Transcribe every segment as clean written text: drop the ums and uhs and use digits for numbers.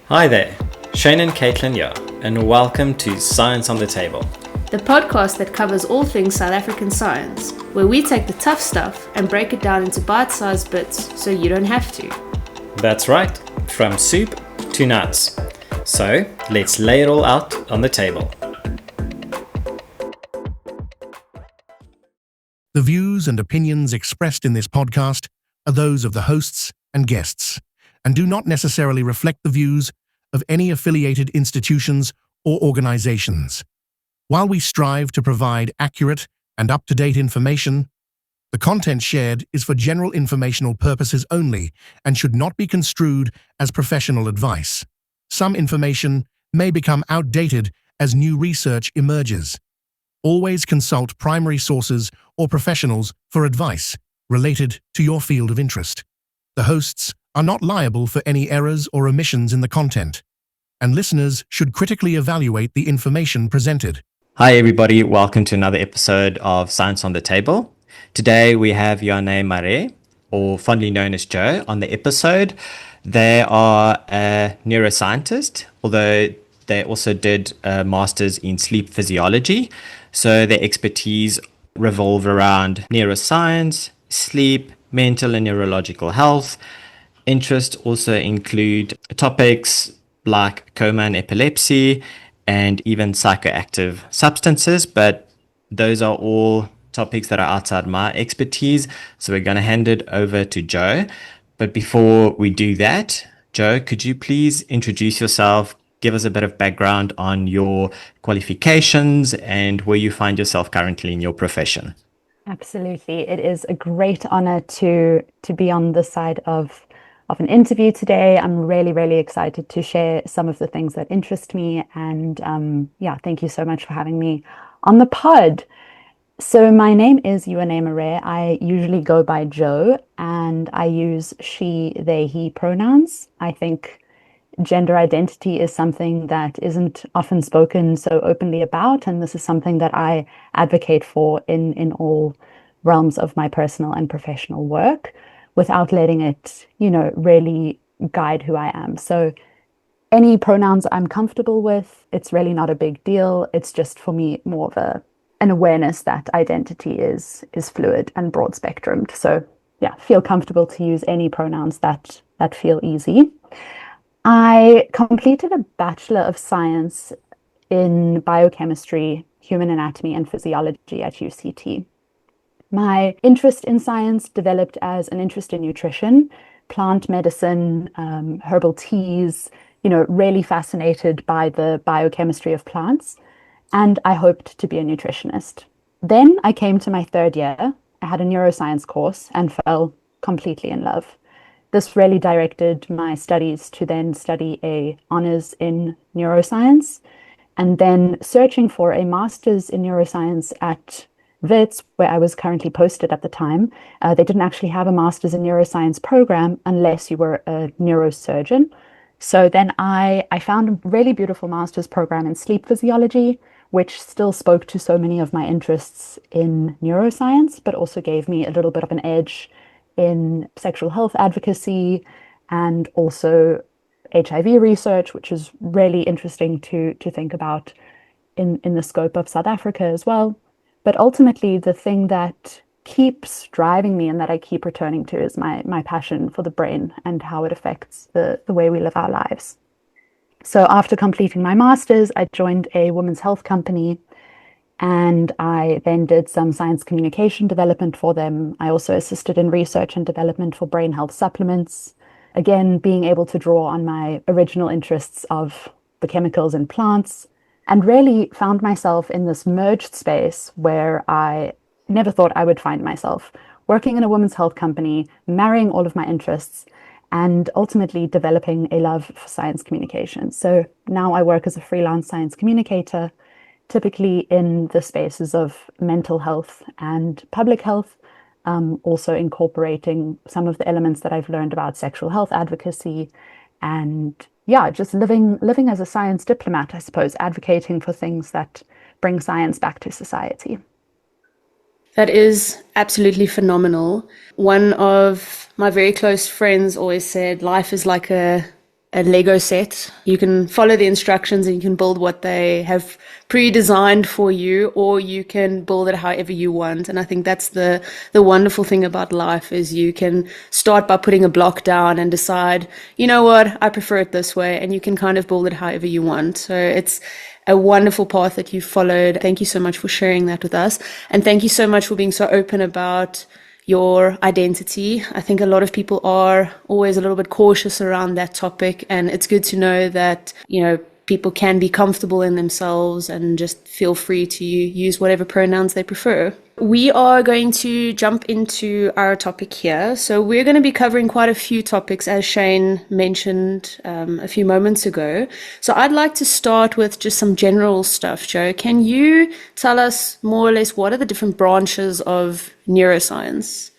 Hi there, Shane and Caitlin here, and welcome to Science on the Table. The podcast that covers all things South African science, where we take the tough stuff and break it down into bite-sized bits so you don't have to. That's right, from soup to nuts. So let's lay it all out on the table. The views and opinions expressed in this podcast are those of the hosts and guests, and do not necessarily reflect the views of any affiliated institutions or organizations. While we strive to provide accurate and up-to-date information, the content shared is for general informational purposes only and should not be construed as professional advice. Some information may become outdated as new research emerges. Always consult primary sources or professionals for advice related to your field of interest. The hosts are not liable for any errors or omissions in the content, and listeners should critically evaluate the information presented. Hi everybody, welcome to another episode of Science on the Table. Today we have Yawn, or fondly known as Joe, on the episode. They are a neuroscientist, although they also did a master's in sleep physiology. So their expertise revolve around neuroscience, sleep, mental and neurological health. Interests also include topics like coma and epilepsy and even psychoactive substances, but those are all topics that are outside my expertise. So we're going to hand it over to Joe. But before we do that, Joe, could you please introduce yourself, give us a bit of background on your qualifications and where you find yourself currently in your profession? Absolutely. It is a great honor to be on the side of an interview today. I'm really excited to share some of the things that interest me. And thank you so much for having me on the pod. So my name is Yawn. I usually go by Joe, and I use she, they, he pronouns. I think gender identity is something that isn't often spoken so openly about, and this is something that I advocate for in all realms of my personal and professional work, without letting it, really guide who I am. So any pronouns I'm comfortable with, it's really not a big deal. It's just for me more of an awareness that identity is fluid and broad spectrumed. So yeah, feel comfortable to use any pronouns that feel easy. I completed a Bachelor of Science in Biochemistry, Human Anatomy and Physiology at UCT. My interest in science developed as an interest in nutrition, plant medicine, herbal teas, really fascinated by the biochemistry of plants, and I hoped to be a nutritionist. Then I came to my third year. I had a neuroscience course and fell completely in love. This really directed my studies to then study a honors in neuroscience, and then searching for a master's in neuroscience at Wits, where I was currently posted at the time. They didn't actually have a master's in neuroscience program unless you were a neurosurgeon. So then I found a really beautiful master's program in sleep physiology, which still spoke to so many of my interests in neuroscience, but also gave me a little bit of an edge in sexual health advocacy and also HIV research, which is really interesting to think about in the scope of South Africa as well. But ultimately, the thing that keeps driving me and that I keep returning to is my passion for the brain and how it affects the way we live our lives. So after completing my master's, I joined a women's health company, and I then did some science communication development for them. I also assisted in research and development for brain health supplements. Again, being able to draw on my original interests of the chemicals in plants, and really found myself in this merged space where I never thought I would find myself, working in a women's health company, marrying all of my interests, and ultimately developing a love for science communication. So now I work as a freelance science communicator, typically in the spaces of mental health and public health, also incorporating some of the elements that I've learned about sexual health advocacy, and just living as a science diplomat, I suppose, advocating for things that bring science back to society. That is absolutely phenomenal. One of my very close friends always said life is like a a Lego set. You can follow the instructions and you can build what they have pre-designed for you, or you can build it however you want. And I think that's the wonderful thing about life, is you can start by putting a block down and decide, you know what, I prefer it this way, and you can kind of build it however you want. So it's a wonderful path that you've followed. Thank you so much for sharing that with us. And thank you so much for being so open about your identity. I think a lot of people are always a little bit cautious around that topic, and it's good to know that, you know, people can be comfortable in themselves and just feel free to use whatever pronouns they prefer. We are going to jump into our topic here. So we're going to be covering quite a few topics, as Shane mentioned a few moments ago. So I'd like to start with just some general stuff. Joe, can you tell us more or less what are the different branches of neuroscience?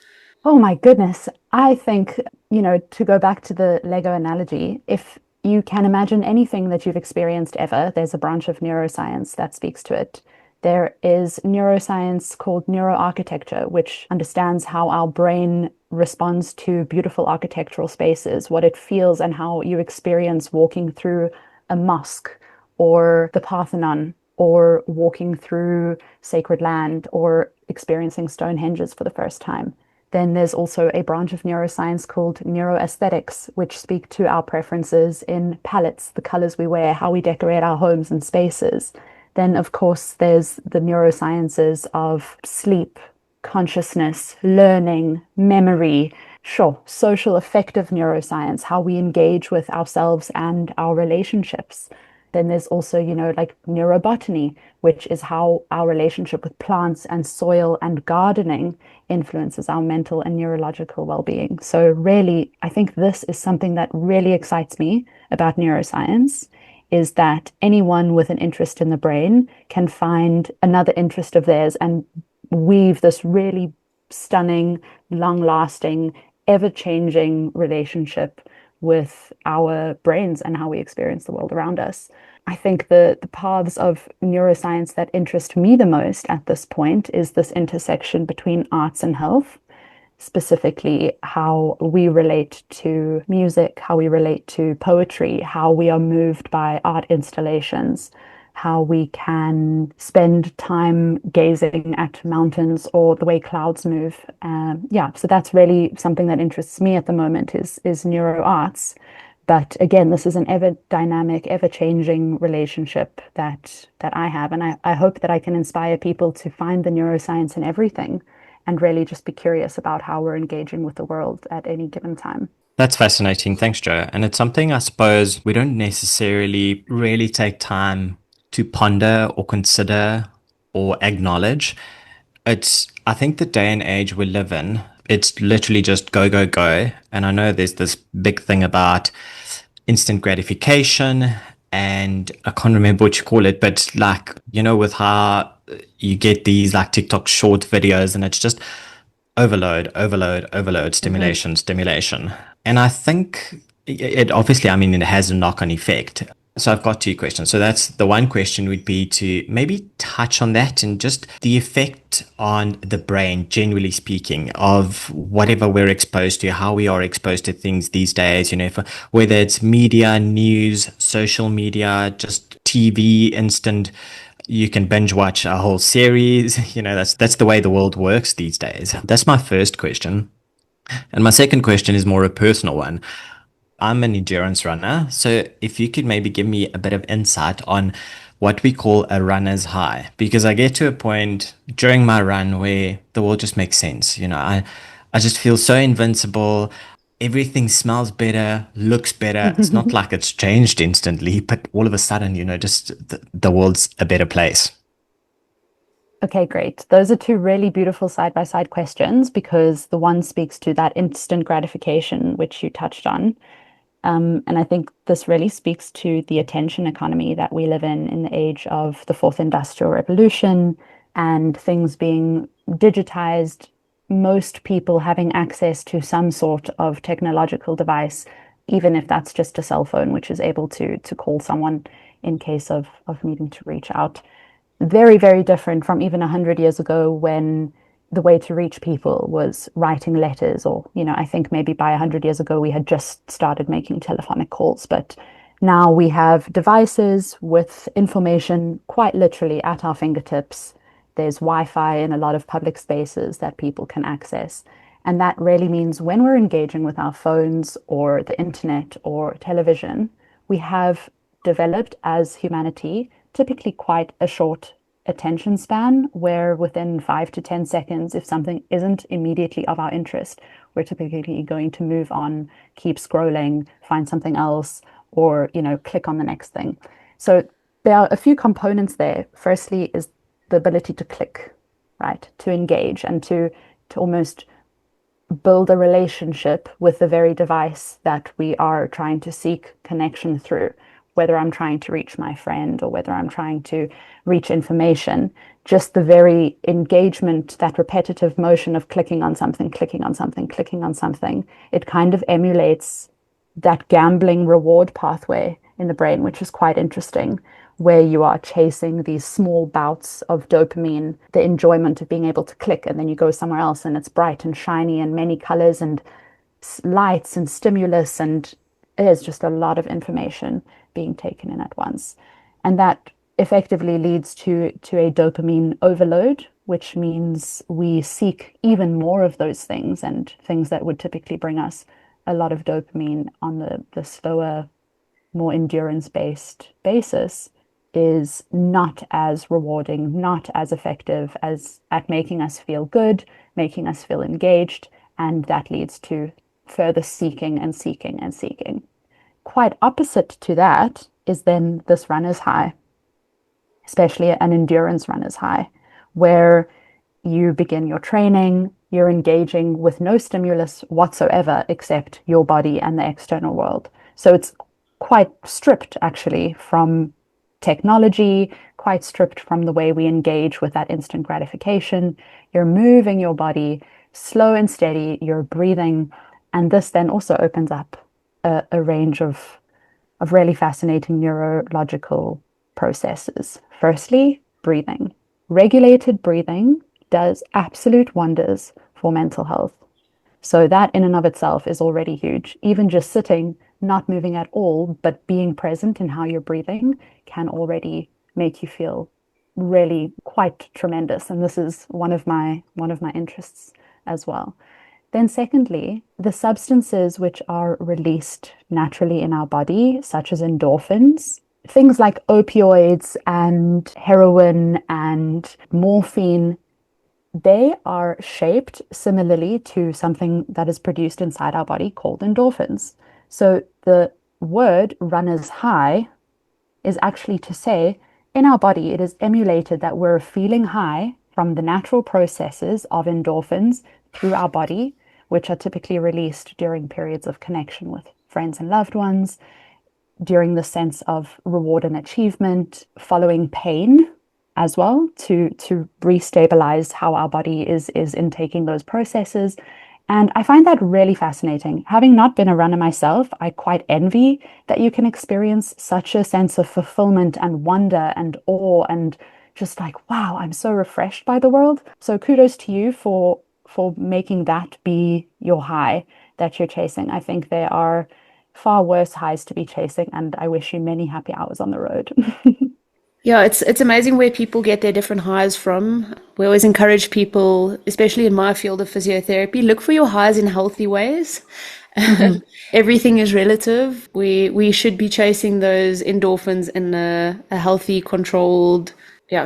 Oh my goodness. I think, to go back to the Lego analogy, if you can imagine anything that you've experienced ever, there's a branch of neuroscience that speaks to it. There is neuroscience called neuroarchitecture, which understands how our brain responds to beautiful architectural spaces, what it feels and how you experience walking through a mosque or the Parthenon, or walking through sacred land, or experiencing Stonehenges for the first time. Then there's also a branch of neuroscience called neuroaesthetics, which speak to our preferences in palettes, the colors we wear, how we decorate our homes and spaces. Then, of course, there's the neurosciences of sleep, consciousness, learning, memory, social affective neuroscience, how we engage with ourselves and our relationships. Then there's also, like neurobotany, which is how our relationship with plants and soil and gardening influences our mental and neurological well-being. So really, I think this is something that really excites me about neuroscience, is that anyone with an interest in the brain can find another interest of theirs and weave this really stunning, long-lasting, ever-changing relationship with our brains and how we experience the world around us. I think the paths of neuroscience that interest me the most at this point is this intersection between arts and health, specifically how we relate to music, how we relate to poetry, how we are moved by art installations, how we can spend time gazing at mountains or the way clouds move. So that's really something that interests me at the moment is neuroarts. But again, this is an ever dynamic, ever changing relationship that I have. And I hope that I can inspire people to find the neuroscience in everything and really just be curious about how we're engaging with the world at any given time. That's fascinating. Thanks, Joe. And it's something I suppose we don't necessarily really take time to ponder or consider or acknowledge. I think the day and age we live in, it's literally just go, go, go. And I know there's this big thing about instant gratification, and I can't remember what you call it, but with how you get these like TikTok short videos and it's just overload, overload, overload, stimulation, stimulation. And I think it obviously, it has a knock-on effect. So I've got two questions. So that's the one question would be to maybe touch on that and just the effect on the brain, generally speaking, of whatever we're exposed to, how we are exposed to things these days, whether it's media, news, social media, just TV, instant, you can binge watch a whole series. That's the way the world works these days. That's my first question. And my second question is more a personal one. I'm an endurance runner, so if you could maybe give me a bit of insight on what we call a runner's high, because I get to a point during my run where the world just makes sense. I just feel so invincible. Everything smells better, looks better. It's not like it's changed instantly, but all of a sudden, just the world's a better place. Okay, great. Those are two really beautiful side-by-side questions, because the one speaks to that instant gratification, which you touched on. And I think this really speaks to the attention economy that we live in the age of the fourth industrial revolution and things being digitized, most people having access to some sort of technological device, even if that's just a cell phone, which is able to call someone in case of needing to reach out. Very, very different from even 100 years ago when the way to reach people was writing letters, or, I think maybe by 100 years ago, we had just started making telephonic calls. But now we have devices with information quite literally at our fingertips. There's Wi-Fi in a lot of public spaces that people can access. And that really means when we're engaging with our phones or the internet or television, we have developed as humanity typically quite a short attention span, where within 5 to 10 seconds, if something isn't immediately of our interest, we're typically going to move on, keep scrolling, find something else, or, click on the next thing. So there are a few components there. Firstly is the ability to click, right? To engage and to almost build a relationship with the very device that we are trying to seek connection through, whether I'm trying to reach my friend or whether I'm trying to reach information. Just the very engagement, that repetitive motion of clicking on something, clicking on something, clicking on something, it kind of emulates that gambling reward pathway in the brain, which is quite interesting, where you are chasing these small bouts of dopamine, the enjoyment of being able to click, and then you go somewhere else and it's bright and shiny and many colors and lights and stimulus, and there's just a lot of information being taken in at once. And that effectively leads to a dopamine overload, which means we seek even more of those things, and things that would typically bring us a lot of dopamine on the slower, more endurance-based basis is not as rewarding, not as effective as at making us feel good, making us feel engaged, and that leads to further seeking and seeking and seeking. Quite opposite to that is then this runner's high, especially an endurance runner's high, where you begin your training, you're engaging with no stimulus whatsoever except your body and the external world. So it's quite stripped actually from technology, quite stripped from the way we engage with that instant gratification. You're moving your body slow and steady, you're breathing, and this then also opens up a range of really fascinating neurological processes. Firstly, breathing. Regulated breathing does absolute wonders for mental health. So that in and of itself is already huge. Even just sitting, not moving at all, but being present in how you're breathing can already make you feel really quite tremendous. And this is one of my interests as well. Then secondly, the substances which are released naturally in our body, such as endorphins, things like opioids and heroin and morphine, they are shaped similarly to something that is produced inside our body called endorphins. So the word runner's high is actually to say, in our body, it is emulated that we're feeling high from the natural processes of endorphins through our body, which are typically released during periods of connection with friends and loved ones, during the sense of reward and achievement, following pain as well, to restabilize how our body is intaking those processes. And I find that really fascinating. Having not been a runner myself, I quite envy that you can experience such a sense of fulfillment and wonder and awe and just like, wow, I'm so refreshed by the world. So kudos to you for making that be your high that you're chasing. I think there are far worse highs to be chasing, and I wish you many happy hours on the road. Yeah, it's amazing where people get their different highs from. We always encourage people, especially in my field of physiotherapy, look for your highs in healthy ways. Mm-hmm. Everything is relative. We should be chasing those endorphins in a healthy, controlled,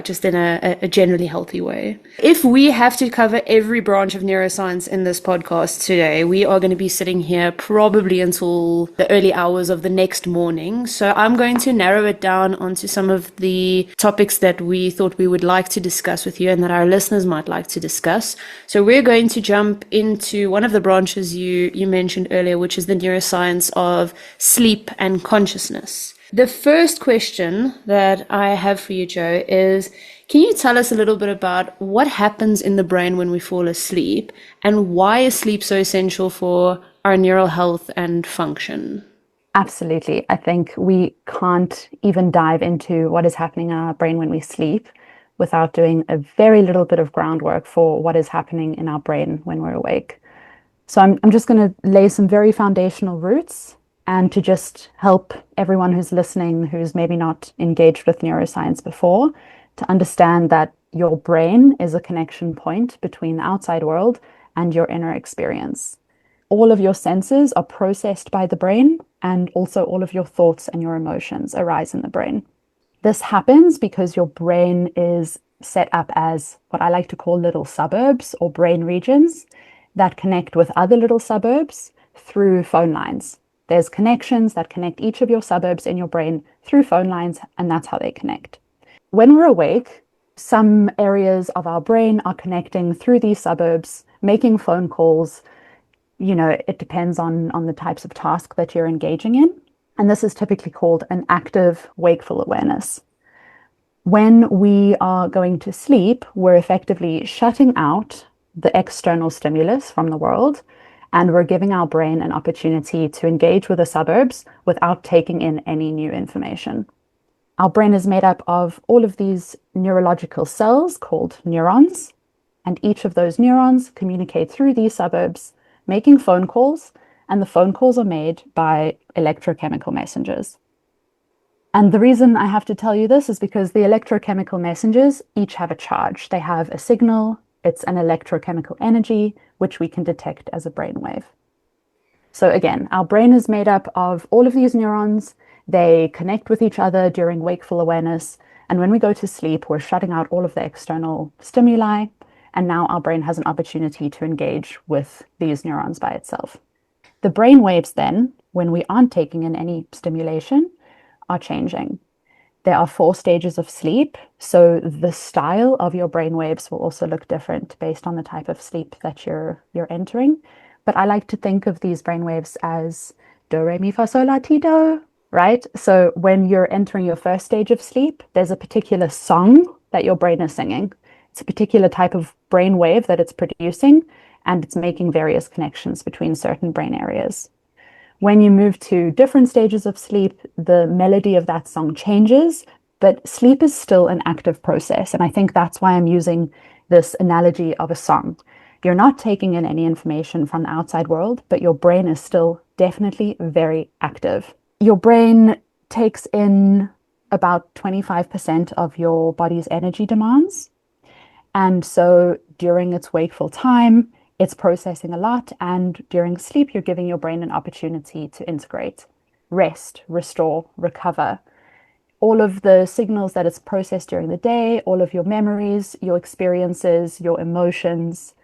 just in a generally healthy way. If we have to cover every branch of neuroscience in this podcast today, we are going to be sitting here probably until the early hours of the next morning. So I'm going to narrow it down onto some of the topics that we thought we would like to discuss with you and that our listeners might like to discuss. So we're going to jump into one of the branches you mentioned earlier, which is the neuroscience of sleep and consciousness. The first question that I have for you, Joe, is can you tell us a little bit about what happens in the brain when we fall asleep and why is sleep so essential for our neural health and function? Absolutely. I think we can't even dive into what is happening in our brain when we sleep without doing a very little bit of groundwork for what is happening in our brain when we're awake. So I'm just going to lay some very foundational roots, and to just help everyone who's listening, who's maybe not engaged with neuroscience before, to understand that your brain is a connection point between the outside world and your inner experience. All of your senses are processed by the brain, and also all of your thoughts and your emotions arise in the brain. This happens because your brain is set up as what I like to call little suburbs or brain regions that connect with other little suburbs through phone lines. There's connections that connect each of your suburbs in your brain through phone lines, and that's how they connect. When we're awake, some areas of our brain are connecting through these suburbs, making phone calls. It depends on the types of task that you're engaging in. And this is typically called an active wakeful awareness. When we are going to sleep, we're effectively shutting out the external stimulus from the world, and we're giving our brain an opportunity to engage with the suburbs without taking in any new information. Our brain is made up of all of these neurological cells called neurons, and each of those neurons communicate through these suburbs, making phone calls, and the phone calls are made by electrochemical messengers. And the reason I have to tell you this is because the electrochemical messengers each have a charge. They have a signal, it's an electrochemical energy, which we can detect as a brainwave. So again, our brain is made up of all of these neurons. They connect with each other during wakeful awareness. And when we go to sleep, we're shutting out all of the external stimuli. And now our brain has an opportunity to engage with these neurons by itself. The brain waves then, when we aren't taking in any stimulation, are changing. There are 4 stages of sleep, so the style of your brain waves will also look different based on the type of sleep that you're entering. But I like to think of these brain waves as do, re, mi, fa, sol, la, ti, do, right? So when you're entering your first stage of sleep, there's a particular song that your brain is singing. It's a particular type of brain wave that it's producing, and it's making various connections between certain brain areas. When you move to different stages of sleep, the melody of that song changes, but sleep is still an active process. And I think that's why I'm using this analogy of a song. You're not taking in any information from the outside world, but your brain is still definitely very active. Your brain takes in about 25% of your body's energy demands. And so during its wakeful time, it's processing a lot, and during sleep, you're giving your brain an opportunity to integrate, rest, restore, recover. All of the signals that it's processed during the day, all of your memories, your experiences, your emotions,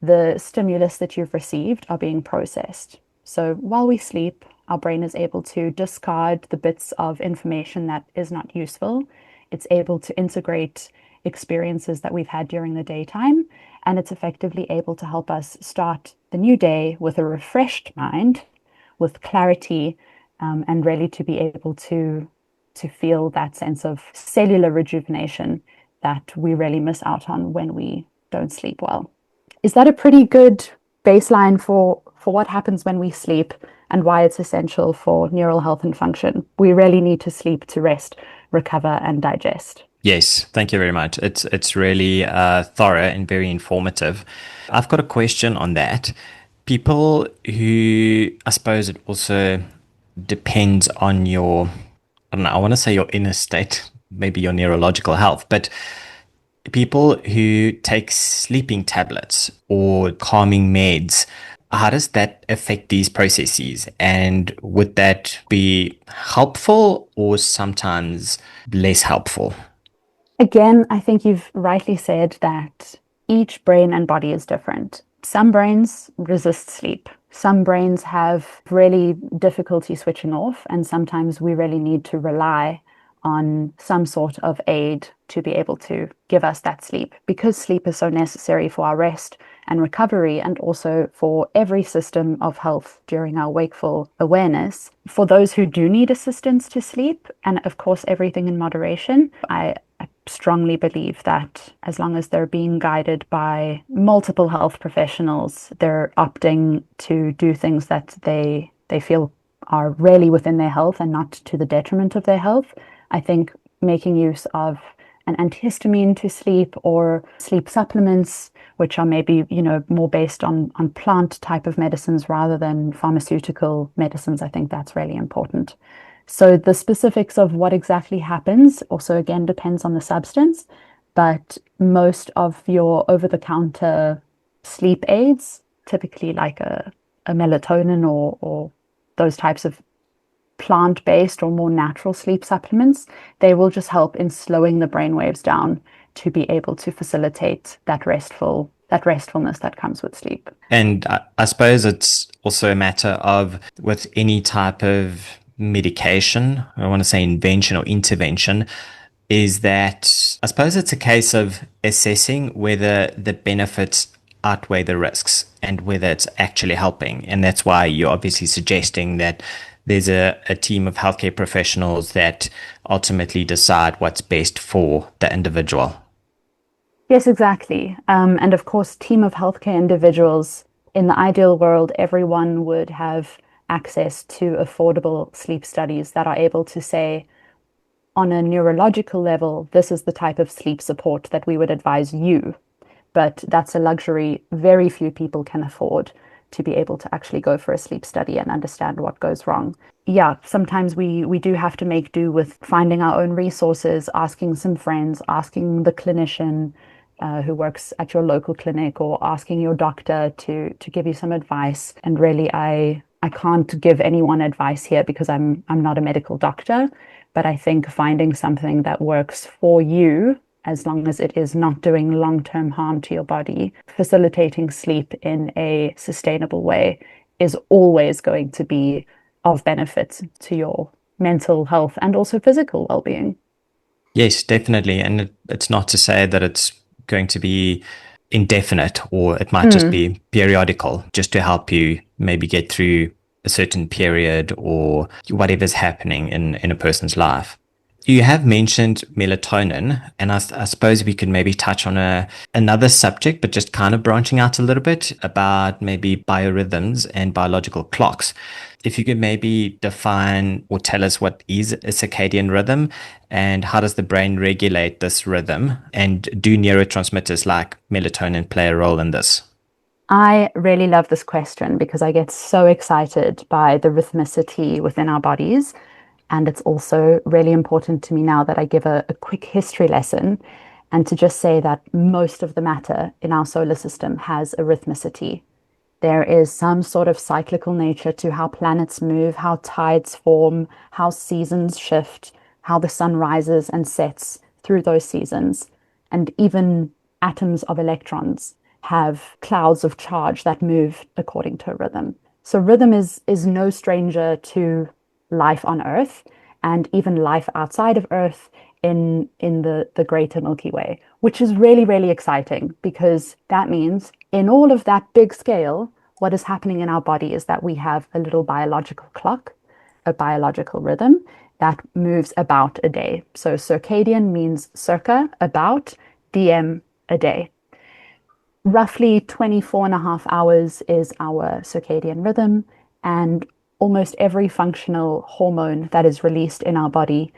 the stimulus that you've received are being processed. So while we sleep, our brain is able to discard the bits of information that is not useful. It's able to integrate experiences that we've had during the daytime, and it's effectively able to help us start the new day with a refreshed mind, with clarity, and really to be able to feel that sense of cellular rejuvenation that we really miss out on when we don't sleep well. Is that a pretty good baseline for what happens when we sleep and why it's essential for neural health and function? We really need to sleep to rest, recover, and digest. Yes, thank you very much. It's really thorough and very informative. I've got a question on that. People who, I suppose it also depends on your, I don't know, I want to say your inner state, maybe your neurological health, but people who take sleeping tablets or calming meds, how does that affect these processes? And would that be helpful or sometimes less helpful? Again, I think you've rightly said that each brain and body is different. Some brains resist sleep. Some brains have really difficulty switching off, and sometimes we really need to rely on some sort of aid to be able to give us that sleep, because sleep is so necessary for our rest and recovery, and also for every system of health during our wakeful awareness. For those who do need assistance to sleep, and of course everything in moderation, I strongly believe that as long as they're being guided by multiple health professionals, they're opting to do things that they feel are really within their health and not to the detriment of their health. I think making use of an antihistamine to sleep or sleep supplements, which are maybe, more based on plant type of medicines rather than pharmaceutical medicines. I think that's really important. So the specifics of what exactly happens also again depends on the substance, but most of your over-the-counter sleep aids, typically like a melatonin or those types of plant-based or more natural sleep supplements, they will just help in slowing the brain waves down to be able to facilitate that restfulness that comes with sleep. And I suppose it's also a matter of, with any type of medication, I want to say invention or intervention, is that I suppose it's a case of assessing whether the benefits outweigh the risks and whether it's actually helping. And that's why you're obviously suggesting that there's a team of healthcare professionals that ultimately decide what's best for the individual. Yes, exactly. And of course, team of healthcare individuals, in the ideal world, everyone would have access to affordable sleep studies that are able to say, on a neurological level, this is the type of sleep support that we would advise you. But that's a luxury very few people can afford, to be able to actually go for a sleep study and understand what goes wrong. Yeah, sometimes we do have to make do with finding our own resources, asking some friends, asking the clinician who works at your local clinic, or asking your doctor to give you some advice. And really, I can't give anyone advice here because I'm not a medical doctor, but I think finding something that works for you, as long as it is not doing long-term harm to your body, facilitating sleep in a sustainable way, is always going to be of benefit to your mental health and also physical well-being. Yes, definitely. And it's not to say that it's going to be indefinite, or it might just be periodical, just to help you maybe get through a certain period or whatever's happening in a person's life. You have mentioned melatonin, and I suppose we could maybe touch on another subject, but just kind of branching out a little bit about maybe biorhythms and biological clocks. If you could maybe define or tell us what is a circadian rhythm and how does the brain regulate this rhythm, and do neurotransmitters like melatonin play a role in this? I really love this question because I get so excited by the rhythmicity within our bodies. And it's also really important to me now that I give a quick history lesson, and to just say that most of the matter in our solar system has a rhythmicity. There is some sort of cyclical nature to how planets move, how tides form, how seasons shift, how the sun rises and sets through those seasons. And even atoms of electrons have clouds of charge that move according to a rhythm. So rhythm is no stranger to life on Earth, and even life outside of Earth in the greater Milky Way, which is really, really exciting, because that means in all of that big scale, what is happening in our body is that we have a little biological clock, a biological rhythm that moves about a day. So circadian means circa, about, DM, a day. Roughly 24 and a half hours is our circadian rhythm, and almost every functional hormone that is released in our body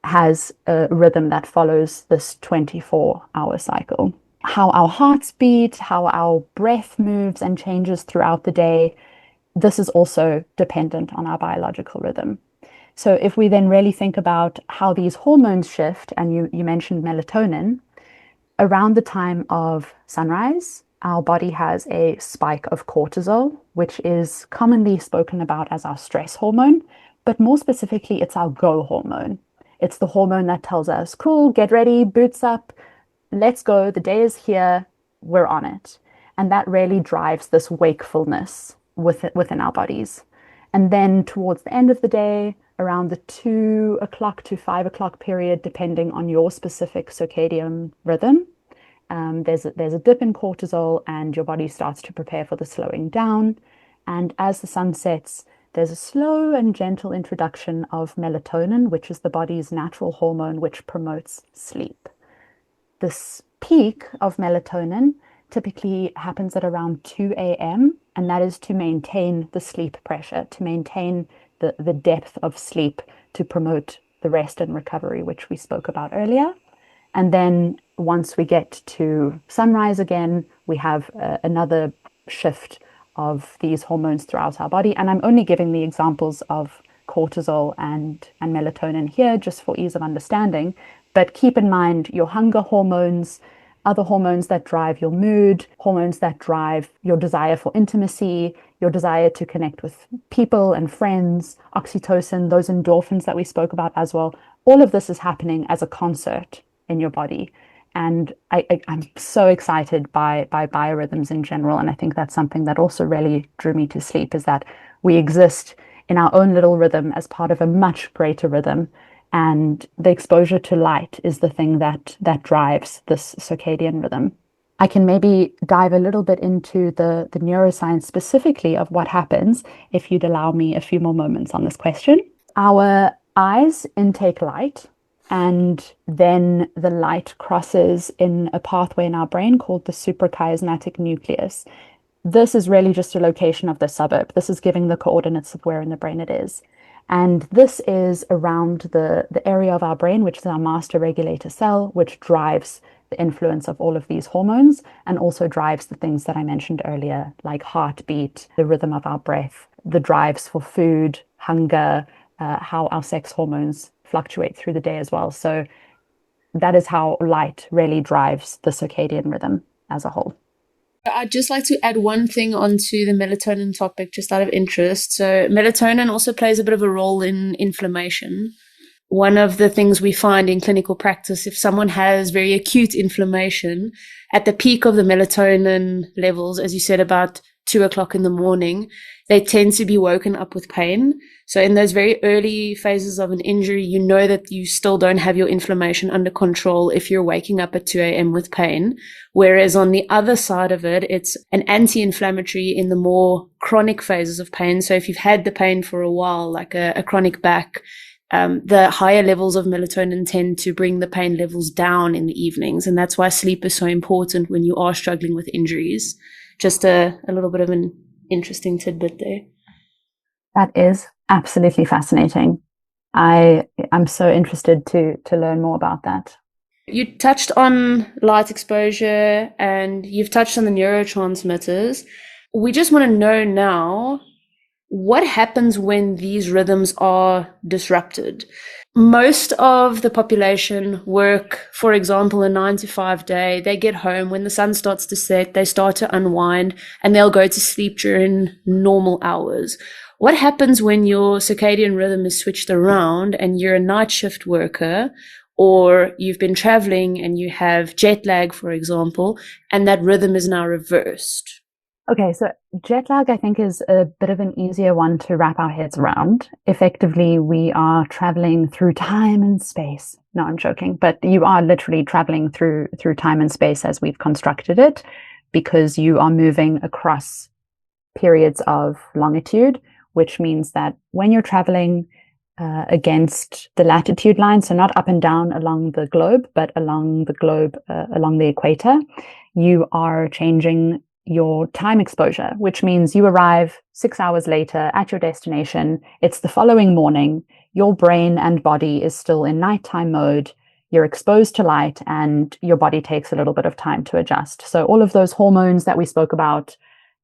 has a rhythm that follows this 24-hour cycle. How our hearts beat, how our breath moves and changes throughout the day, this is also dependent on our biological rhythm. So if we then really think about how these hormones shift, and you mentioned melatonin, around the time of sunrise, our body has a spike of cortisol, which is commonly spoken about as our stress hormone, but more specifically, it's our go hormone. It's the hormone that tells us, cool, get ready, boots up, let's go, the day is here, we're on it. And that really drives this wakefulness within our bodies. And then towards the end of the day, around the 2 o'clock to 5 o'clock period, depending on your specific circadian rhythm, there's a dip in cortisol, and your body starts to prepare for the slowing down. And as the sun sets, there's a slow and gentle introduction of melatonin, which is the body's natural hormone which promotes sleep. This peak of melatonin typically happens at around 2 a.m., and that is to maintain the sleep pressure, to maintain the depth of sleep, to promote the rest and recovery, which we spoke about earlier. And then once we get to sunrise again, we have another shift of these hormones throughout our body. And I'm only giving the examples of cortisol and melatonin here just for ease of understanding. But keep in mind your hunger hormones, other hormones that drive your mood, hormones that drive your desire for intimacy, your desire to connect with people and friends, oxytocin, those endorphins that we spoke about as well. All of this is happening as a concert in your body. And I'm so excited by biorhythms in general. And I think that's something that also really drew me to sleep, is that we exist in our own little rhythm as part of a much greater rhythm. And the exposure to light is the thing that drives this circadian rhythm. I can maybe dive a little bit into the neuroscience specifically of what happens if you'd allow me a few more moments on this question. Our eyes intake light, and then the light crosses in a pathway in our brain called the suprachiasmatic nucleus. This is really just a location of the suburb. This is giving the coordinates of where in the brain it is. And this is around the area of our brain, which is our master regulator cell, which drives the influence of all of these hormones and also drives the things that I mentioned earlier, like heartbeat, the rhythm of our breath, the drives for food, hunger, how our sex hormones fluctuate through the day as well. So that is how light really drives the circadian rhythm as a whole. I'd just like to add one thing onto the melatonin topic, just out of interest. So melatonin also plays a bit of a role in inflammation. One of the things we find in clinical practice, if someone has very acute inflammation, at the peak of the melatonin levels, as you said, about 2:00 in the morning, they tend to be woken up with pain. So in those very early phases of an injury, you know that you still don't have your inflammation under control if you're waking up at 2 a.m. with pain. Whereas on the other side of it, it's an anti-inflammatory in the more chronic phases of pain. So if you've had the pain for a while, like a chronic back, the higher levels of melatonin tend to bring the pain levels down in the evenings. And that's why sleep is so important when you are struggling with injuries. Just a little bit of an interesting tidbit there. That is absolutely fascinating. I'm so interested to learn more about that. You touched on light exposure and you've touched on the neurotransmitters. We just want to know now, what happens when these rhythms are disrupted? Most of the population work, for example, a 9-to-5 day. They get home when the sun starts to set, they start to unwind, and they'll go to sleep during normal hours. What happens when your circadian rhythm is switched around and you're a night shift worker, or you've been traveling and you have jet lag, for example, and that rhythm is now reversed? Okay, so jet lag, I think, is a bit of an easier one to wrap our heads around. Effectively, we are traveling through time and space. No, I'm joking, but you are literally traveling through time and space as we've constructed it, because you are moving across periods of longitude, which means that when you're traveling against the latitude line, so not up and down along the globe, but along the globe, along the equator, you are changing your time exposure, which means you arrive 6 hours later at your destination. It's the following morning. Your brain and body is still in nighttime mode. You're exposed to light and your body takes a little bit of time to adjust. So all of those hormones that we spoke about,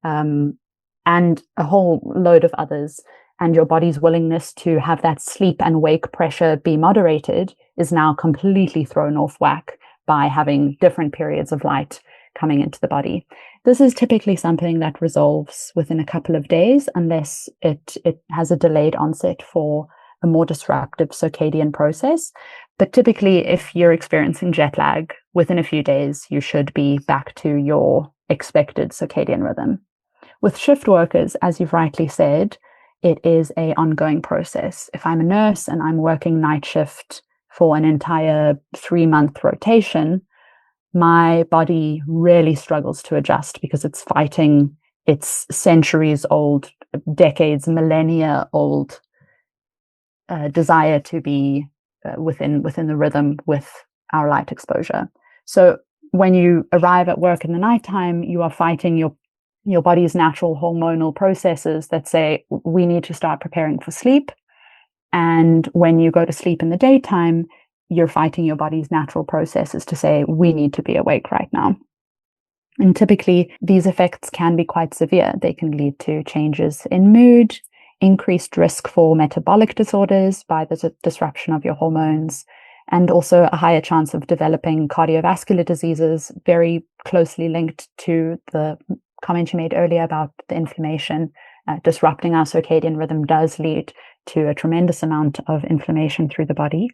and a whole load of others, and your body's willingness to have that sleep and wake pressure be moderated is now completely thrown off whack by having different periods of light coming into the body. This is typically something that resolves within a couple of days, unless it has a delayed onset for a more disruptive circadian process. But typically, if you're experiencing jet lag, within a few days, you should be back to your expected circadian rhythm. With shift workers, as you've rightly said, it is an ongoing process. If I'm a nurse and I'm working night shift for an entire 3-month rotation, my body really struggles to adjust because it's fighting its centuries old, decades, millennia old desire to be within the rhythm with our light exposure. So when you arrive at work in the nighttime, you are fighting your body's natural hormonal processes that say, we need to start preparing for sleep. And when you go to sleep in the daytime, you're fighting your body's natural processes to say, we need to be awake right now. And typically, these effects can be quite severe. They can lead to changes in mood, increased risk for metabolic disorders by the disruption of your hormones, and also a higher chance of developing cardiovascular diseases, very closely linked to the comment you made earlier about the inflammation. Disrupting our circadian rhythm does lead to a tremendous amount of inflammation through the body,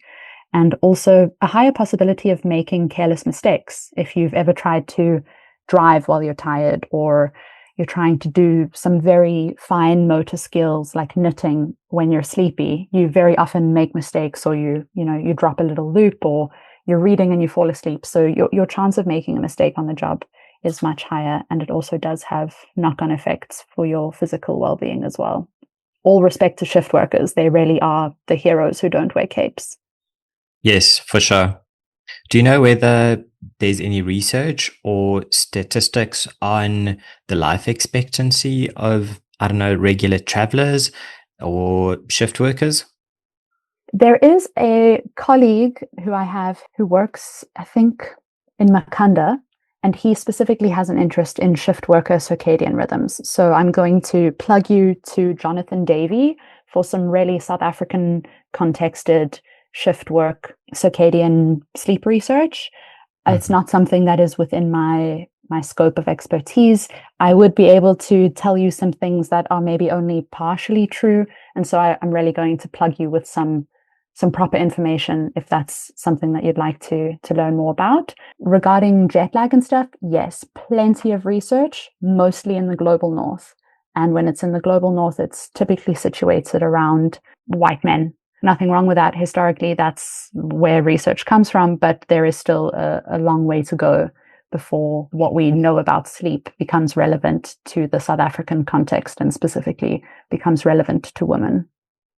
and also a higher possibility of making careless mistakes. If you've ever tried to drive while you're tired, or you're trying to do some very fine motor skills like knitting when you're sleepy, you very often make mistakes, or you drop a little loop, or you're reading and you fall asleep. So your chance of making a mistake on the job is much higher, and it also does have knock-on effects for your physical well-being as well. All respect to shift workers. They really are the heroes who don't wear capes. Yes, for sure. Do you know whether there's any research or statistics on the life expectancy of, I don't know, regular travelers or shift workers? There is a colleague who I have who works, I think, in Makanda, and he specifically has an interest in shift worker circadian rhythms. So I'm going to plug you to Jonathan Davey for some really South African contexted shift work circadian sleep research. It's not something that is within my scope of expertise. I would be able to tell you some things that are maybe only partially true. And so I'm really going to plug you with some proper information if that's something that you'd like to learn more about. Regarding jet lag and stuff, yes, plenty of research, mostly in the global north. And when it's in the global north, it's typically situated around white men. Nothing wrong with that. Historically, that's where research comes from, but there is still a long way to go before what we know about sleep becomes relevant to the South African context, and specifically becomes relevant to women.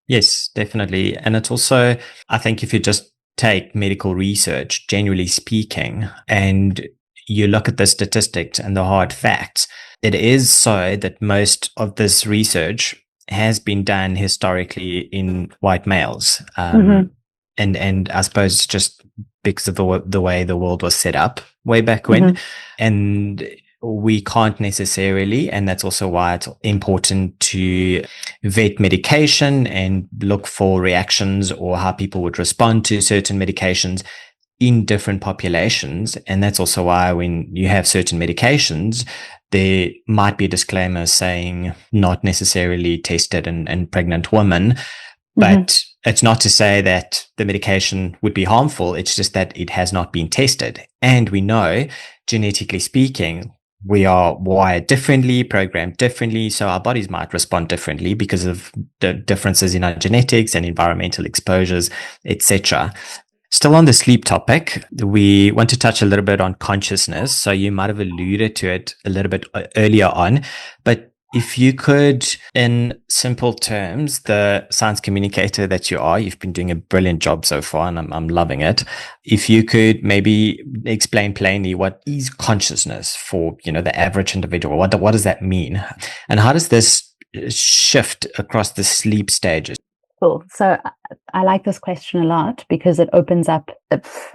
Yes, definitely. And it's also, I think if you just take medical research, generally speaking, and you look at the statistics and the hard facts, it is so that most of this research has been done historically in white males. And I suppose just because of the way the world was set up way back when. And we can't necessarily, and that's also why it's important to vet medication and look for reactions or how people would respond to certain medications in different populations. And that's also why when you have certain medications, there might be a disclaimer saying not necessarily tested in pregnant women, but it's not to say that the medication would be harmful. It's just that it has not been tested. And we know, genetically speaking, we are wired differently, programmed differently, so our bodies might respond differently because of the differences in our genetics and environmental exposures, etc. Still on the sleep topic, we want to touch a little bit on consciousness. So you might have alluded to it a little bit earlier on, but if you could, in simple terms, the science communicator that you are, you've been doing a brilliant job so far, and I'm loving it. If you could maybe explain plainly, what is consciousness for, the average individual? What does that mean? And how does this shift across the sleep stages? Cool. So I like this question a lot because it opens up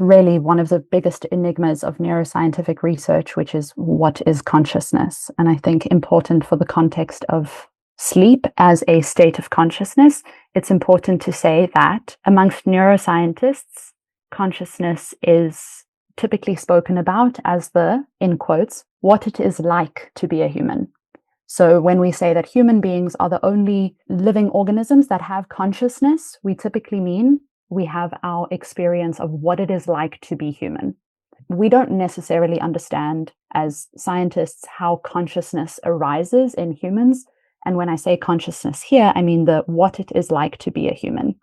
really one of the biggest enigmas of neuroscientific research, which is what is consciousness? And I think important for the context of sleep as a state of consciousness, it's important to say that amongst neuroscientists, consciousness is typically spoken about as the, in quotes, what it is like to be a human. So when we say that human beings are the only living organisms that have consciousness, we typically mean we have our experience of what it is like to be human. We don't necessarily understand as scientists how consciousness arises in humans. And when I say consciousness here, I mean the what it is like to be a human.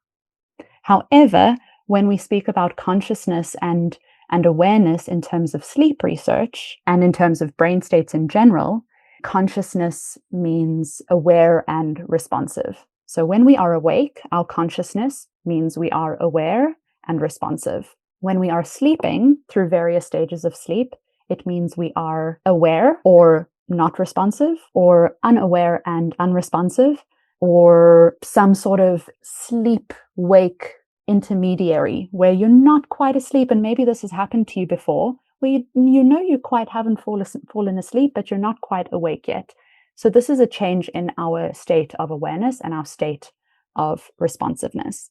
However, when we speak about consciousness and awareness in terms of sleep research and in terms of brain states in general, consciousness means aware and responsive. So when we are awake, our consciousness means we are aware and responsive. When we are sleeping through various stages of sleep, it means we are aware or not responsive, or unaware and unresponsive, or some sort of sleep-wake intermediary where you're not quite asleep, and maybe this has happened to you before, where you quite haven't fallen asleep, but you're not quite awake yet. So this is a change in our state of awareness and our state of responsiveness.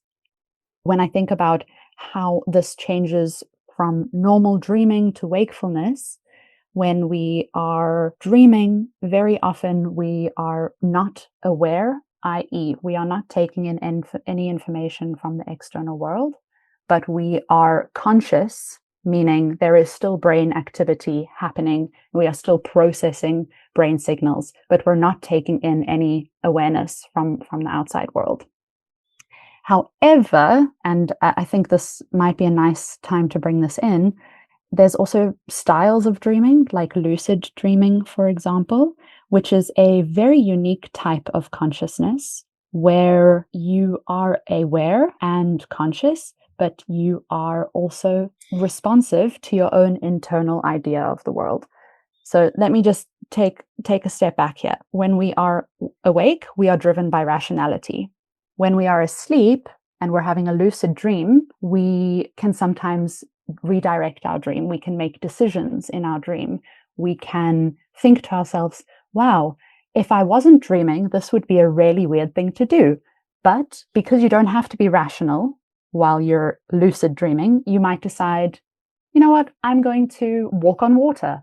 When I think about how this changes from normal dreaming to wakefulness, when we are dreaming, very often we are not aware, i.e., we are not taking in any information from the external world, but we are conscious, meaning there is still brain activity happening. We are still processing brain signals, but we're not taking in any awareness from the outside world. However, and I think this might be a nice time to bring this in, there's also styles of dreaming, like lucid dreaming, for example, which is a very unique type of consciousness where you are aware and conscious, but you are also responsive to your own internal idea of the world. So let me just take a step back here. When we are awake, we are driven by rationality. When we are asleep and we're having a lucid dream, we can sometimes redirect our dream. We can make decisions in our dream. We can think to ourselves, wow, if I wasn't dreaming, this would be a really weird thing to do. But because you don't have to be rational while you're lucid dreaming, you might decide, you know what, I'm going to walk on water,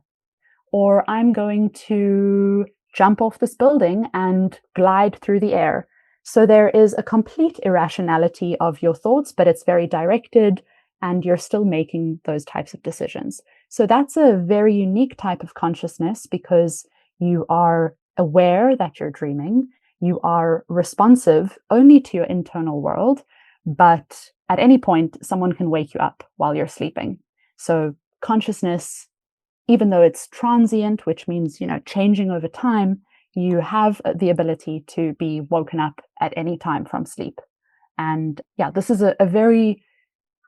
or I'm going to jump off this building and glide through the air. So there is a complete irrationality of your thoughts, but it's very directed, and you're still making those types of decisions. So that's a very unique type of consciousness because you are aware that you're dreaming. You are responsive only to your internal world, but at any point, someone can wake you up while you're sleeping. So consciousness, even though it's transient, which means, changing over time, you have the ability to be woken up at any time from sleep. And yeah, this is a very,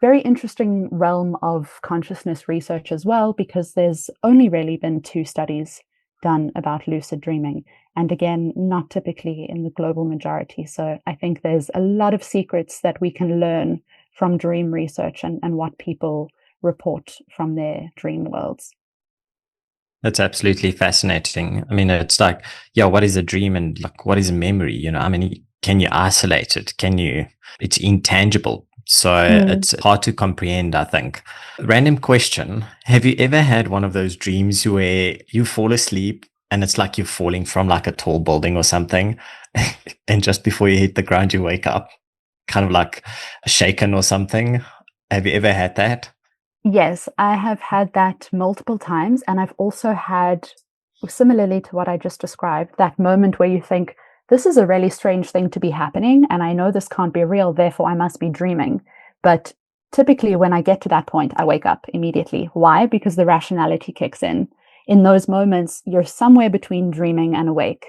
very interesting realm of consciousness research as well, because there's only really been 2 studies done about lucid dreaming. And again, not typically in the global majority. So I think there's a lot of secrets that we can learn from dream research and what people report from their dream worlds. That's absolutely fascinating. I mean, it's like, yeah, what is a dream and like, what is a memory? I mean, can you isolate it? It's intangible. So it's hard to comprehend, I think. Random question. Have you ever had one of those dreams where you fall asleep and it's like you're falling from like a tall building or something, and just before you hit the ground, you wake up kind of like shaken or something? Have you ever had that? Yes, I have had that multiple times. And I've also had, similarly to what I just described, that moment where you think, this is a really strange thing to be happening, and I know this can't be real, therefore I must be dreaming. But typically when I get to that point, I wake up immediately. Why? Because the rationality kicks in. In those moments, you're somewhere between dreaming and awake.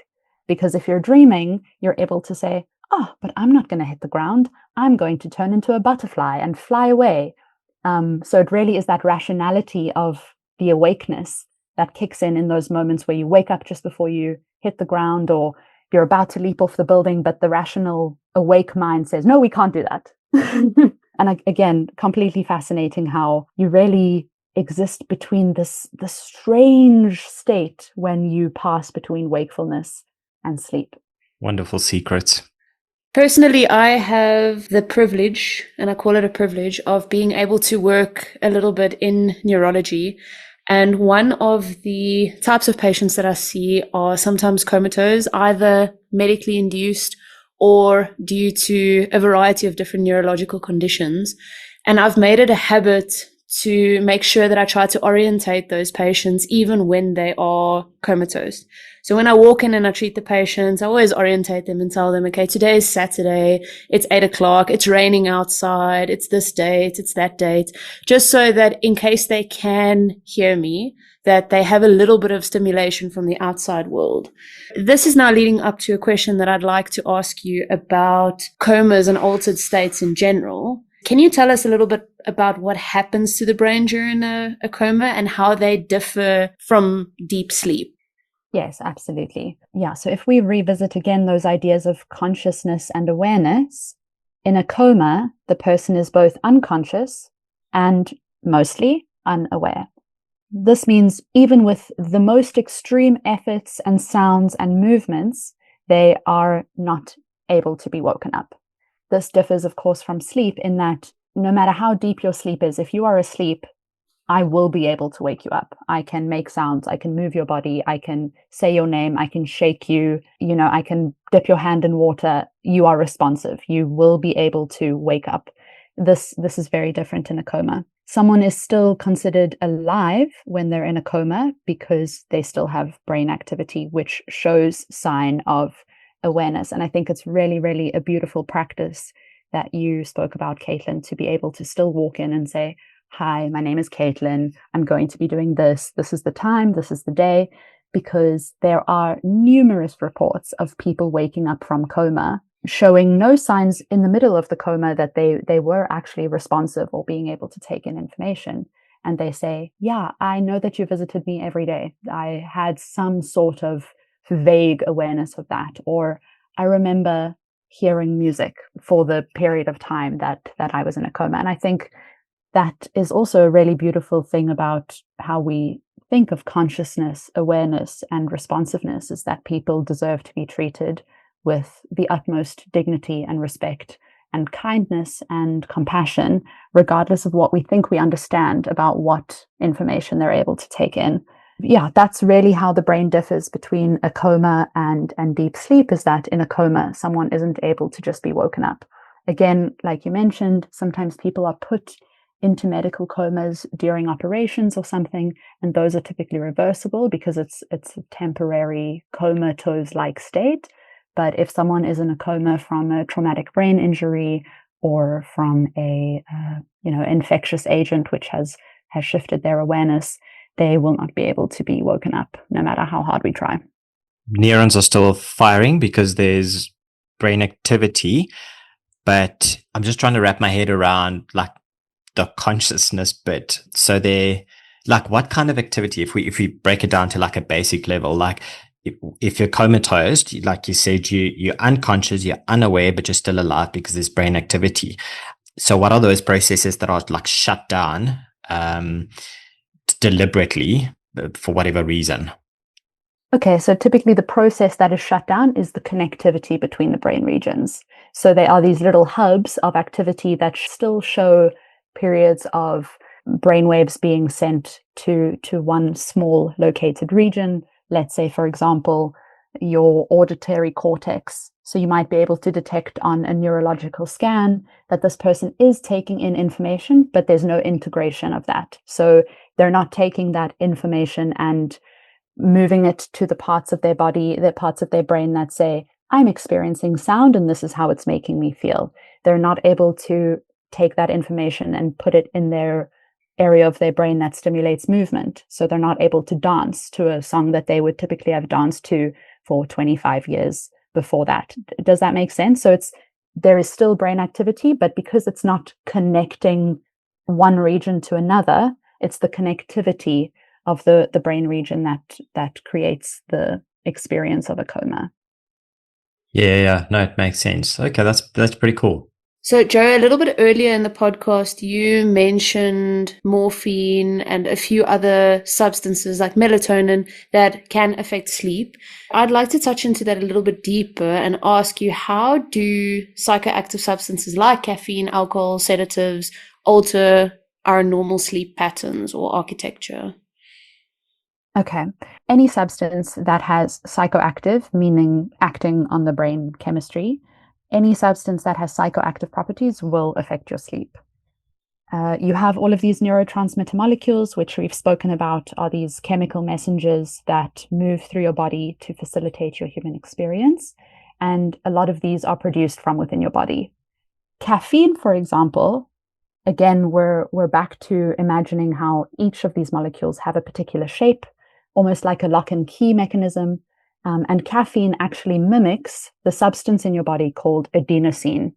Because if you're dreaming, you're able to say, oh, but I'm not going to hit the ground. I'm going to turn into a butterfly and fly away. So it really is that rationality of the awakeness that kicks in those moments where you wake up just before you hit the ground, or you're about to leap off the building, but the rational awake mind says, no, we can't do that. And again, completely fascinating how you really exist between this strange state when you pass between wakefulness and sleep. Wonderful secrets. Personally, I have the privilege, and I call it a privilege, of being able to work a little bit in neurology. And one of the types of patients that I see are sometimes comatose, either medically induced or due to a variety of different neurological conditions. And I've made it a habit to make sure that I try to orientate those patients even when they are comatose. So when I walk in and I treat the patients, I always orientate them and tell them, okay, today is Saturday, it's 8:00, it's raining outside, it's this date, it's that date, just so that in case they can hear me, that they have a little bit of stimulation from the outside world. This is now leading up to a question that I'd like to ask you about comas and altered states in general. Can you tell us a little bit about what happens to the brain during a coma and how they differ from deep sleep? Yes, absolutely. Yeah. So if we revisit again those ideas of consciousness and awareness, In a coma, the person is both unconscious and mostly unaware. This means even with the most extreme efforts and sounds and movements, they are not able to be woken up. This differs, of course, from sleep in that no matter how deep your sleep is, if you are asleep, I will be able to wake you up. I can make sounds. I can move your body. I can say your name. I can shake you. I can dip your hand in water. You are responsive. You will be able to wake up. This is very different in a coma. Someone is still considered alive when they're in a coma because they still have brain activity, which shows sign of awareness. And I think it's really, really a beautiful practice that you spoke about, Caitlin, to be able to still walk in and say, hi, my name is Caitlin. I'm going to be doing this. This is the time. This is the day. Because there are numerous reports of people waking up from coma, showing no signs in the middle of the coma that they were actually responsive or being able to take in information. And they say, yeah, I know that you visited me every day. I had some sort of vague awareness of that. Or I remember hearing music for the period of time that I was in a coma. And I think that is also a really beautiful thing about how we think of consciousness, awareness, and responsiveness, is that people deserve to be treated with the utmost dignity and respect and kindness and compassion, regardless of what we think we understand about what information they're able to take in. Yeah, that's really how the brain differs between a coma and deep sleep, is that in a coma, someone isn't able to just be woken up. Again, like you mentioned, sometimes people are put into medical comas during operations or something, and those are typically reversible because it's a temporary comatose-like state. But if someone is in a coma from a traumatic brain injury or from a infectious agent which has shifted their awareness, they will not be able to be woken up no matter how hard we try. Neurons are still firing because there's brain activity, but I'm just trying to wrap my head around like the consciousness bit. So they like what kind of activity, if we break it down to like a basic level, like if you're comatose, like you said, you're unconscious, you're unaware, but you're still alive because there's brain activity. So what are those processes that are like shut down deliberately for whatever reason? Okay, so typically the process that is shut down is the connectivity between the brain regions. So they are these little hubs of activity that still show periods of brainwaves being sent to one small located region. Let's say, for example, your auditory cortex. So you might be able to detect on a neurological scan that this person is taking in information, but there's no integration of that. So they're not taking that information and moving it to the parts of their body, the parts of their brain that say, I'm experiencing sound and this is how it's making me feel. They're not able to take that information and put it in their area of their brain that stimulates movement. So they're not able to dance to a song that they would typically have danced to for 25 years before that. Does that make sense? So there is still brain activity, but because it's not connecting one region to another, it's the connectivity of the brain region that creates the experience of a coma. Yeah. No, it makes sense. Okay, that's pretty cool. So, Joe, a little bit earlier in the podcast, you mentioned morphine and a few other substances like melatonin that can affect sleep. I'd like to touch into that a little bit deeper and ask you, how do psychoactive substances like caffeine, alcohol, sedatives alter our normal sleep patterns or architecture? Okay. Any substance that has psychoactive, meaning acting on the brain chemistry, any substance that has psychoactive properties will affect your sleep. You have all of these neurotransmitter molecules, which we've spoken about, are these chemical messengers that move through your body to facilitate your human experience. And a lot of these are produced from within your body. Caffeine, for example, again, we're back to imagining how each of these molecules have a particular shape, almost like a lock and key mechanism. And caffeine actually mimics the substance in your body called adenosine.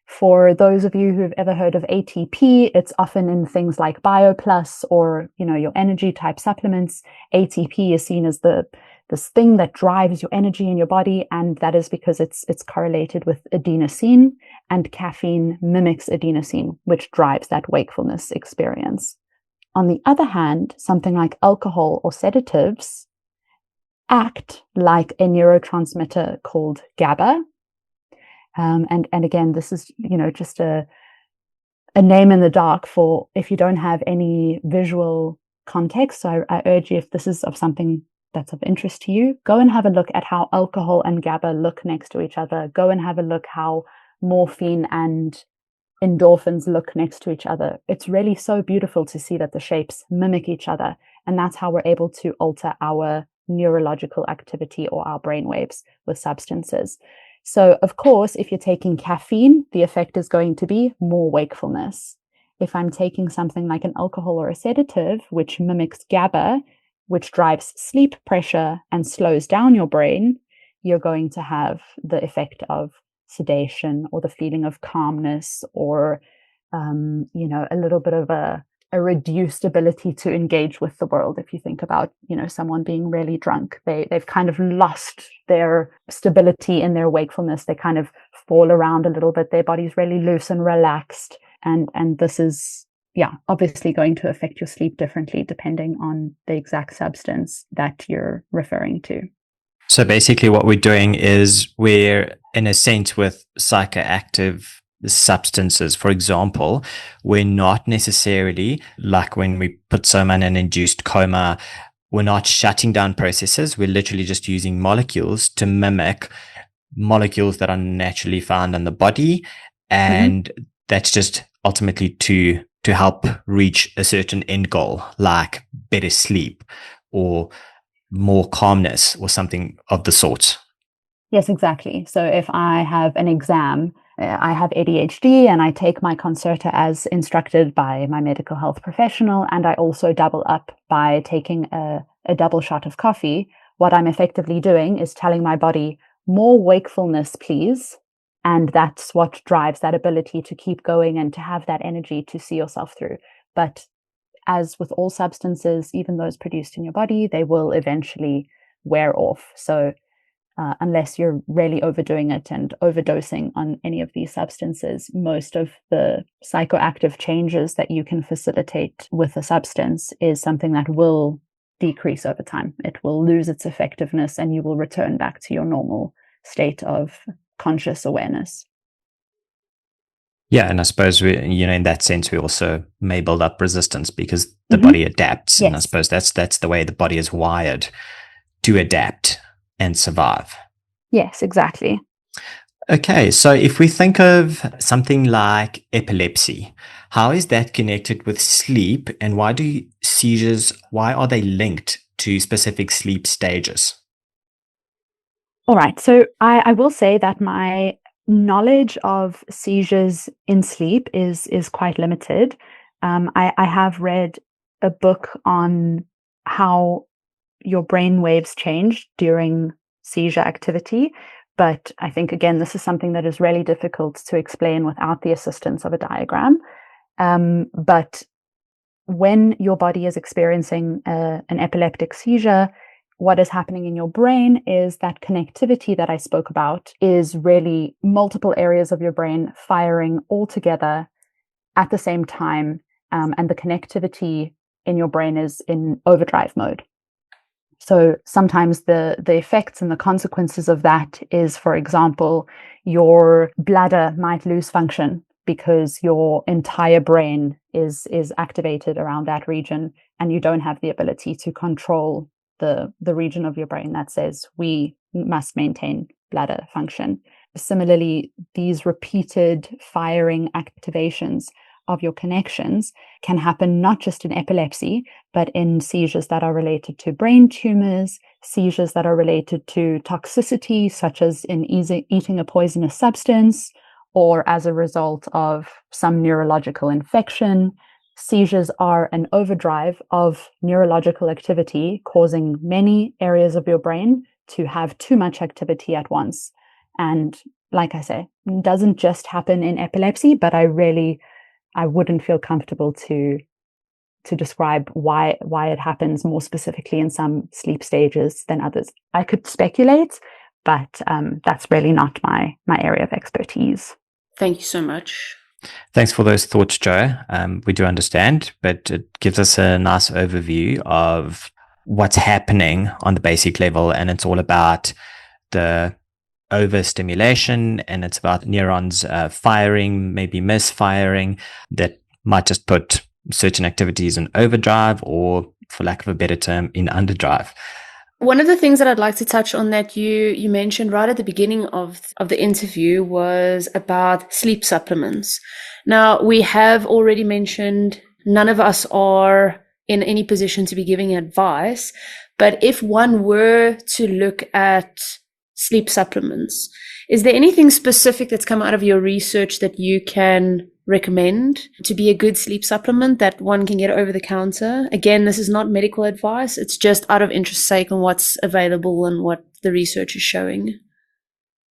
For those of you who've ever heard of ATP, it's often in things like BioPlus or, your energy type supplements. ATP is seen as the this thing that drives your energy in your body, and that is because it's correlated with adenosine, and caffeine mimics adenosine, which drives that wakefulness experience. On the other hand, something like alcohol or sedatives act like a neurotransmitter called GABA. And again, this is, just a name in the dark for if you don't have any visual context. So I urge you, if this is of something that's of interest to you, go and have a look at how alcohol and GABA look next to each other. Go and have a look how morphine and endorphins look next to each other. It's really so beautiful to see that the shapes mimic each other. And that's how we're able to alter our neurological activity or our brain waves with substances. So, of course, if you're taking caffeine, the effect is going to be more wakefulness. If I'm taking something like an alcohol or a sedative, which mimics GABA, which drives sleep pressure and slows down your brain, you're going to have the effect of sedation or the feeling of calmness or, a little bit of a reduced ability to engage with the world. If you think about, someone being really drunk, they've kind of lost their stability in their wakefulness. They kind of fall around a little bit. Their body's really loose and relaxed. And this is, obviously going to affect your sleep differently depending on the exact substance that you're referring to. So basically what we're doing is we're, in a sense, with psychoactive substances, for example, we're not necessarily, like when we put someone in an induced coma, we're not shutting down processes. We're literally just using molecules to mimic molecules that are naturally found in the body. And that's just ultimately to help reach a certain end goal, like better sleep or more calmness or something of the sort. Yes, exactly. So if I have an exam, I have ADHD and I take my Concerta as instructed by my medical health professional, and I also double up by taking a double shot of coffee, what I'm effectively doing is telling my body, more wakefulness, please. And that's what drives that ability to keep going and to have that energy to see yourself through. But as with all substances, even those produced in your body, they will eventually wear off. So unless you're really overdoing it and overdosing on any of these substances, most of the psychoactive changes that you can facilitate with a substance is something that will decrease over time. It will lose its effectiveness and you will return back to your normal state of conscious awareness. Yeah, and I suppose we, in that sense, we also may build up resistance because the body adapts. Yes. And I suppose that's the way the body is wired, to adapt and survive. Yes, exactly. Okay, so if we think of something like epilepsy, how is that connected with sleep, and why are they linked to specific sleep stages? All right, so I will say that my knowledge of seizures in sleep is quite limited. I have read a book on how your brain waves change during seizure activity. But I think, again, this is something that is really difficult to explain without the assistance of a diagram. But when your body is experiencing an epileptic seizure, what is happening in your brain is that connectivity that I spoke about is really multiple areas of your brain firing all together at the same time. And the connectivity in your brain is in overdrive mode. So sometimes the effects and the consequences of that is, for example, your bladder might lose function because your entire brain is activated around that region, and you don't have the ability to control the region of your brain that says we must maintain bladder function. Similarly, these repeated firing activations of your connections can happen not just in epilepsy, but in seizures that are related to brain tumors, seizures that are related to toxicity, such as in eating a poisonous substance, or as a result of some neurological infection. Seizures are an overdrive of neurological activity, causing many areas of your brain to have too much activity at once. And like I say, it doesn't just happen in epilepsy, but I wouldn't feel comfortable to to describe why it happens more specifically in some sleep stages than others. I could speculate, but that's really not my area of expertise. Thank you so much. Thanks for those thoughts, Joe. We do understand, but it gives us a nice overview of what's happening on the basic level, and it's all about the overstimulation, and it's about neurons firing, maybe misfiring, that might just put certain activities in overdrive, or, for lack of a better term, in underdrive. One of the things that I'd like to touch on that you mentioned right at the beginning of the interview was about sleep supplements. Now, we have already mentioned none of us are in any position to be giving advice, but if one were to look at sleep supplements, is there anything specific that's come out of your research that you can recommend to be a good sleep supplement that one can get over the counter? Again, this is not medical advice. It's just out of interest sake on what's available and what the research is showing.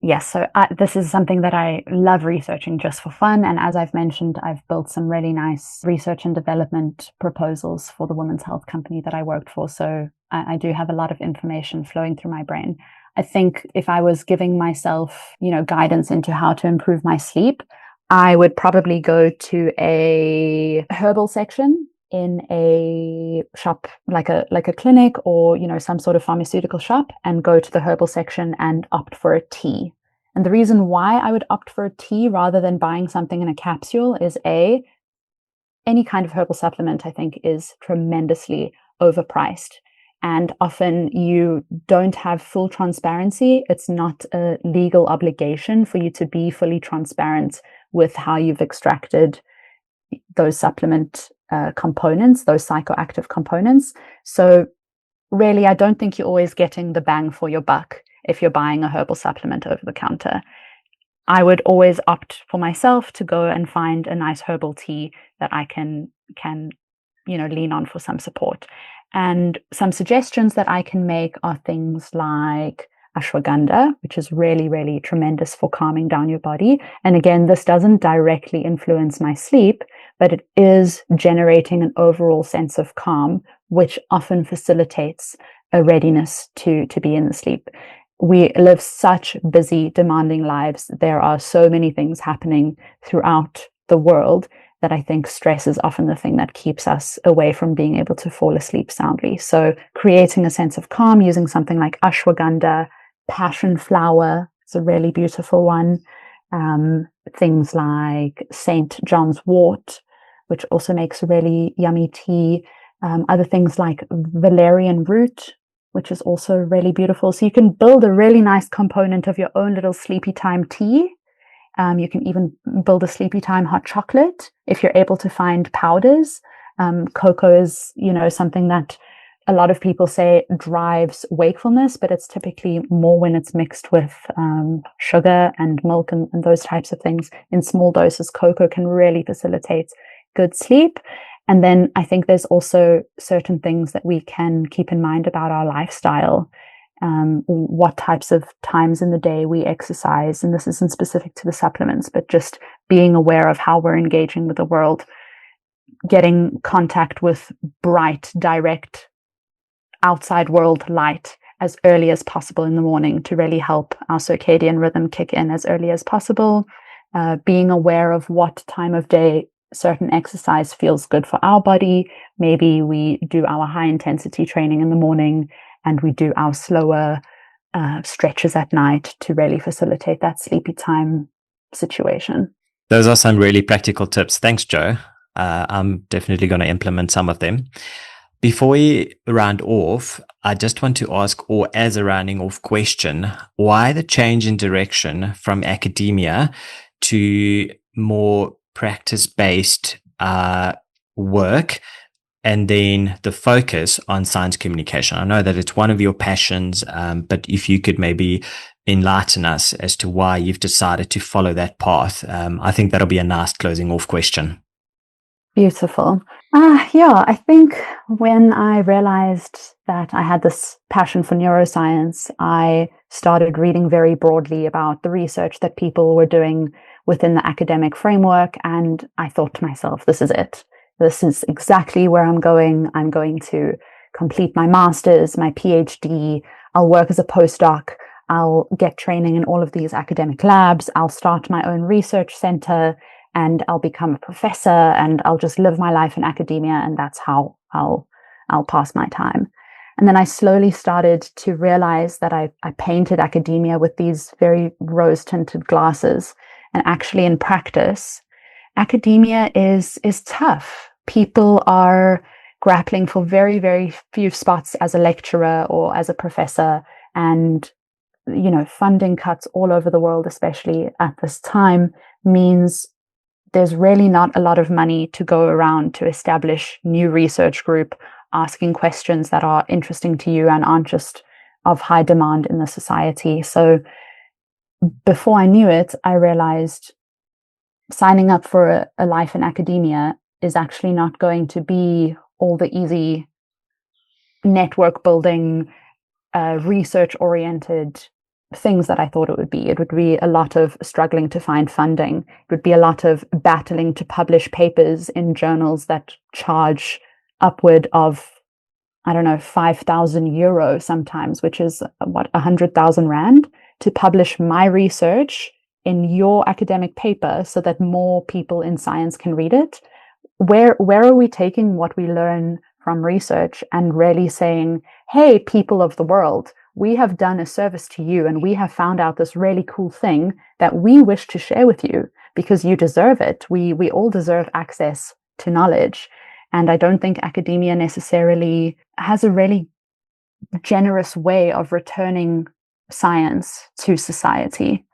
Yes, so this is something that I love researching just for fun. And as I've mentioned, I've built some really nice research and development proposals for the women's health company that I worked for. So I do have a lot of information flowing through my brain. I think if I was giving myself, guidance into how to improve my sleep, I would probably go to a herbal section in a shop, like a clinic or, some sort of pharmaceutical shop, and go to the herbal section and opt for a tea. And the reason why I would opt for a tea rather than buying something in a capsule is any kind of herbal supplement, I think, is tremendously overpriced. And often you don't have full transparency. It's not a legal obligation for you to be fully transparent with how you've extracted those supplement components, those psychoactive components. So really, I don't think you're always getting the bang for your buck if you're buying a herbal supplement over the counter. I would always opt for myself to go and find a nice herbal tea that I can lean on for some support. And some suggestions that I can make are things like ashwagandha, which is really, really tremendous for calming down your body. And again, this doesn't directly influence my sleep, but it is generating an overall sense of calm, which often facilitates a readiness to be in the sleep. We live such busy, demanding lives. There are so many things happening throughout the world that I think stress is often the thing that keeps us away from being able to fall asleep soundly. So creating a sense of calm using something like ashwagandha, passion flower, it's a really beautiful one. Things like St. John's wort, which also makes a really yummy tea. Other things like valerian root, which is also really beautiful. So you can build a really nice component of your own little sleepy time tea. You can even build a sleepy time hot chocolate if you're able to find powders. Cocoa is, something that a lot of people say drives wakefulness, but it's typically more when it's mixed with sugar and milk and those types of things. In small doses, cocoa can really facilitate good sleep. And then I think there's also certain things that we can keep in mind about our lifestyle. What types of times in the day we exercise. And this isn't specific to the supplements, but just being aware of how we're engaging with the world, getting contact with bright, direct, outside world light as early as possible in the morning to really help our circadian rhythm kick in as early as possible. Being aware of what time of day certain exercise feels good for our body. Maybe we do our high intensity training in the morning and we do our slower stretches at night to really facilitate that sleepy time situation. Those are some really practical tips. Thanks, Joe. I'm definitely going to implement some of them. Before we round off, I just want to ask, or as a rounding off question, why the change in direction from academia to more practice-based work, and then the focus on science communication? I know that it's one of your passions, but if you could maybe enlighten us as to why you've decided to follow that path, I think that'll be a nice closing off question. Beautiful. I think when I realized that I had this passion for neuroscience, I started reading very broadly about the research that people were doing within the academic framework. And I thought to myself, this is it. this is exactly where I'm going. I'm going to complete my master's, my PhD. I'll work as a postdoc. I'll get training in all of these academic labs. I'll start my own research center, and I'll become a professor, and I'll just live my life in academia, and that's how I'll pass my time. And then I slowly started to realize that I painted academia with these very rose-tinted glasses. And actually, in practice, academia is tough. People are grappling for very, very few spots as a lecturer or as a professor, and funding cuts all over the world, especially at this time, means there's really not a lot of money to go around to establish new research group asking questions that are interesting to you and aren't just of high demand in the society. So before I knew it, I realized signing up for a life in academia is actually not going to be all the easy network building, research oriented things that I thought it would be. It would be a lot of struggling to find funding. It would be a lot of battling to publish papers in journals that charge upward of, I don't know, 5,000 euro sometimes, which is 100,000 rand, to publish my research in your academic paper so that more people in science can read it. Where are we taking what we learn from research and really saying, hey, people of the world, we have done a service to you and we have found out this really cool thing that we wish to share with you because you deserve it. We all deserve access to knowledge. And I don't think academia necessarily has a really generous way of returning science to society.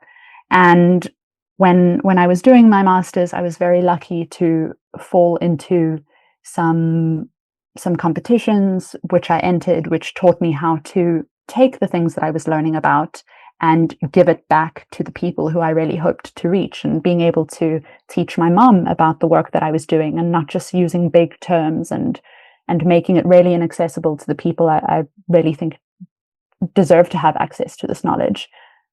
And when I was doing my master's, I was very lucky to fall into some competitions which I entered, which taught me how to take the things that I was learning about and give it back to the people who I really hoped to reach, and being able to teach my mom about the work that I was doing and not just using big terms and making it really inaccessible to the people I really think deserve to have access to this knowledge.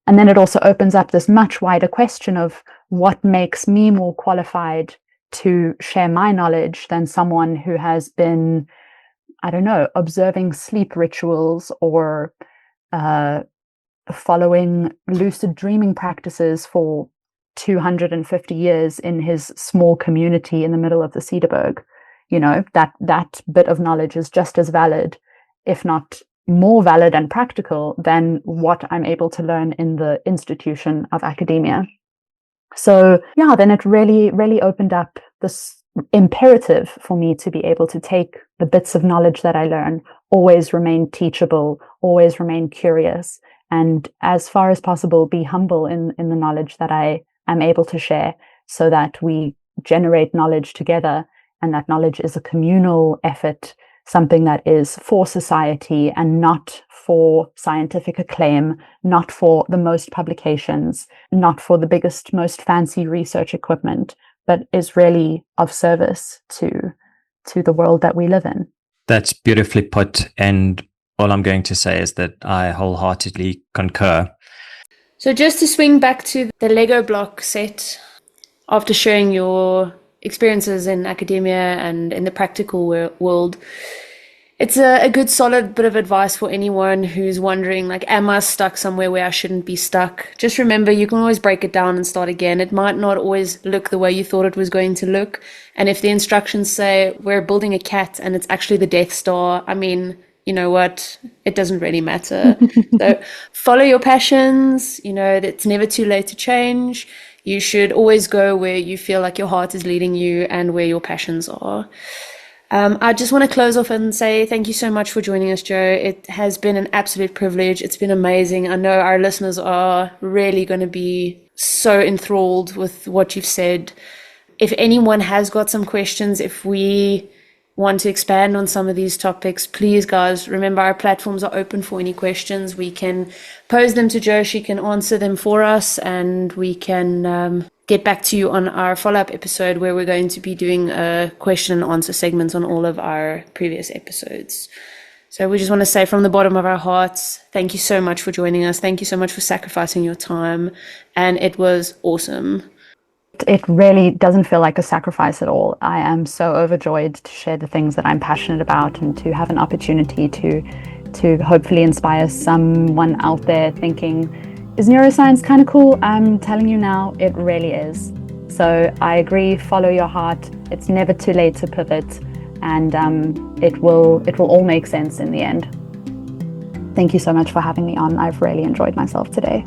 And then it also opens up this much wider question of what makes me more qualified to share my knowledge than someone who has been, I don't know, observing sleep rituals or following lucid dreaming practices for 250 years in his small community in the middle of the Cederberg. That bit of knowledge is just as valid, if not more valid and practical than what I'm able to learn in the institution of academia. So yeah, then it really, really opened up this imperative for me to be able to take the bits of knowledge that I learn, always remain teachable, always remain curious, and as far as possible, be humble in the knowledge that I am able to share, so that we generate knowledge together, and that knowledge is a communal effort, something that is for society and not for scientific acclaim, not for the most publications, not for the biggest, most fancy research equipment, but is really of service to the world that we live in. That's beautifully put. And all I'm going to say is that I wholeheartedly concur. So just to swing back to the Lego block set, after sharing your experiences in academia and in the practical world, it's a good solid bit of advice for anyone who's wondering, like, am I stuck somewhere where I shouldn't be stuck? Just remember, you can always break it down and start again. It might not always look the way you thought it was going to look. And if the instructions say we're building a cat and it's actually the Death Star, I mean, you know what? It doesn't really matter. So follow your passions. It's never too late to change. You should always go where you feel like your heart is leading you and where your passions are. I just want to close off and say thank you so much for joining us, Joe. It has been an absolute privilege. It's been amazing. I know our listeners are really going to be so enthralled with what you've said. If anyone has got some questions, if we want to expand on some of these topics, please, guys, remember our platforms are open for any questions. We can pose them to Joe. She can answer them for us, and we can get back to you on our follow-up episode where we're going to be doing a question and answer segments on all of our previous episodes. So we just want to say from the bottom of our hearts, thank you so much for joining us. Thank you so much for sacrificing your time. And it was awesome. It really doesn't feel like a sacrifice at all. I am so overjoyed to share the things that I'm passionate about and to have an opportunity to hopefully inspire someone out there thinking, is neuroscience kind of cool? I'm telling you now, it really is. So I agree, follow your heart. It's never too late to pivot, and it will all make sense in the end. Thank you so much for having me on. I've really enjoyed myself today.